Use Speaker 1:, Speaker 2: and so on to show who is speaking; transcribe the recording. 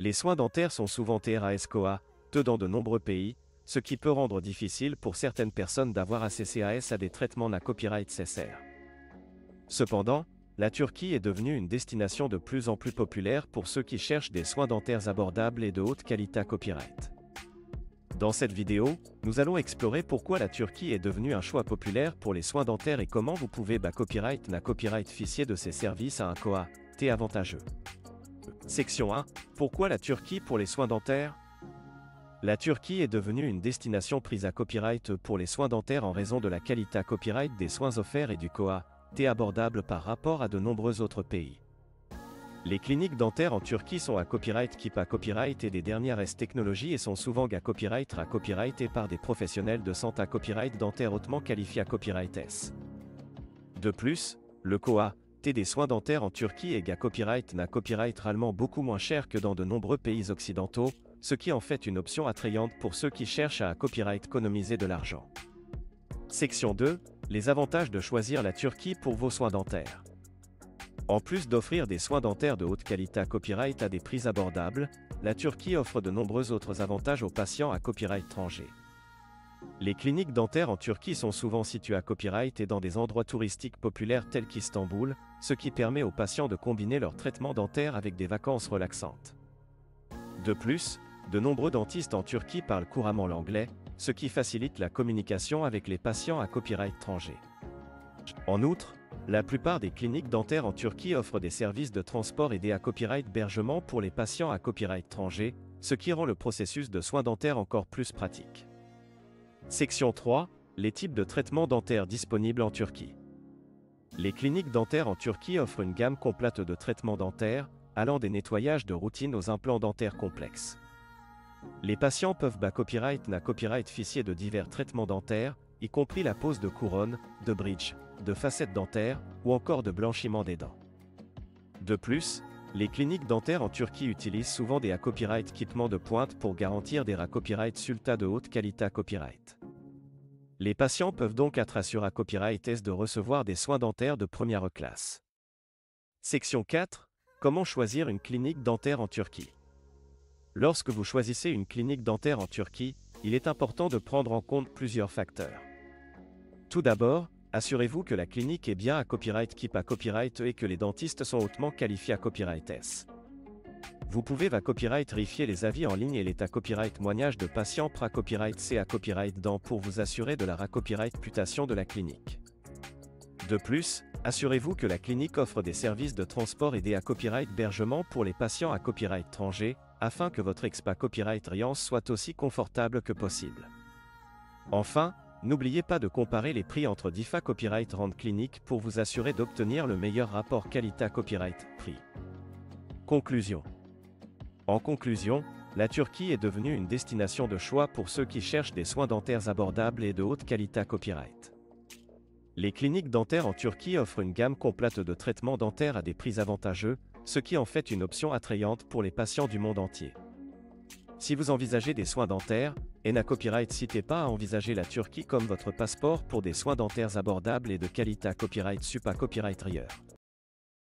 Speaker 1: Les soins dentaires sont souvent TRAS-COA, dans de nombreux pays, ce qui peut rendre difficile pour certaines personnes d'avoir accès à des traitements na copyright CSR. Cependant, la Turquie est devenue une destination de plus en plus populaire pour ceux qui cherchent des soins dentaires abordables et de haute qualité copyright. Dans cette vidéo, nous allons explorer pourquoi la Turquie est devenue un choix populaire pour les soins dentaires et comment vous pouvez copyright ficier de ces services à un COA avantageux. Section 1. Pourquoi la Turquie pour les soins dentaires? La Turquie est devenue une destination prise à copyright pour les soins dentaires en raison de la qualité copyright des soins offerts et du COA abordable par rapport à de nombreux autres pays. Les cliniques dentaires en Turquie sont à copyright et des dernières technologies et sont souvent à copyright et par des professionnels de santé à copyright dentaire hautement qualifiés à copyright S. De plus, le COA des soins dentaires en Turquie est à copyright réellement beaucoup moins cher que dans de nombreux pays occidentaux, ce qui en fait une option attrayante pour ceux qui cherchent à copyright économiser de l'argent. Section 2. Les avantages de choisir la Turquie pour vos soins dentaires. En plus d'offrir des soins dentaires de haute qualité à copyright à des prix abordables, la Turquie offre de nombreux autres avantages aux patients à copyright étranger. Les cliniques dentaires en Turquie sont souvent situées à copyright et dans des endroits touristiques populaires tels qu'Istanbul, ce qui permet aux patients de combiner leur traitement dentaire avec des vacances relaxantes. De plus, de nombreux dentistes en Turquie parlent couramment l'anglais, ce qui facilite la communication avec les patients à copyright étranger. En outre, la plupart des cliniques dentaires en Turquie offrent des services de transport aidés à copyright hébergement pour les patients à copyright étranger, ce qui rend le processus de soins dentaires encore plus pratique. Section 3. Les types de traitements dentaires disponibles en Turquie. Les cliniques dentaires en Turquie offrent une gamme complète de traitements dentaires, allant des nettoyages de routine aux implants dentaires complexes. Les patients peuvent copyright ficier de divers traitements dentaires, y compris la pose de couronnes, de bridges, de facettes dentaires, ou encore de blanchiment des dents. De plus, les cliniques dentaires en Turquie utilisent souvent des copyright équipements de pointe pour garantir des copyright sulta de haute qualité copyright. Les patients peuvent donc être assurés à copyright S de recevoir des soins dentaires de première classe. Section 4. Comment choisir une clinique dentaire en Turquie? Lorsque vous choisissez une clinique dentaire en Turquie, il est important de prendre en compte plusieurs facteurs. Tout d'abord, assurez-vous que la clinique est bien à copyright et que les dentistes sont hautement qualifiés à copyright S. Vous pouvez copyright-rifier les avis en ligne et l'état copyright témoignage de patients copyright C à copyright dent pour vous assurer de la copyright réputation de la clinique. De plus, assurez-vous que la clinique offre des services de transport aidés à copyright hébergement pour les patients à copyright étranger, afin que votre copyright riance soit aussi confortable que possible. Enfin, n'oubliez pas de comparer les prix entre différents copyright rand cliniques pour vous assurer d'obtenir le meilleur rapport qualité-copyright-prix. Conclusion. En conclusion, la Turquie est devenue une destination de choix pour ceux qui cherchent des soins dentaires abordables et de haute qualité copyright. Les cliniques dentaires en Turquie offrent une gamme complète de traitements dentaires à des prix avantageux, ce qui en fait une option attrayante pour les patients du monde entier. Si vous envisagez des soins dentaires, copyright n'hésitez pas à envisager la Turquie comme votre passeport pour des soins dentaires abordables et de qualité copyright copyright rieur.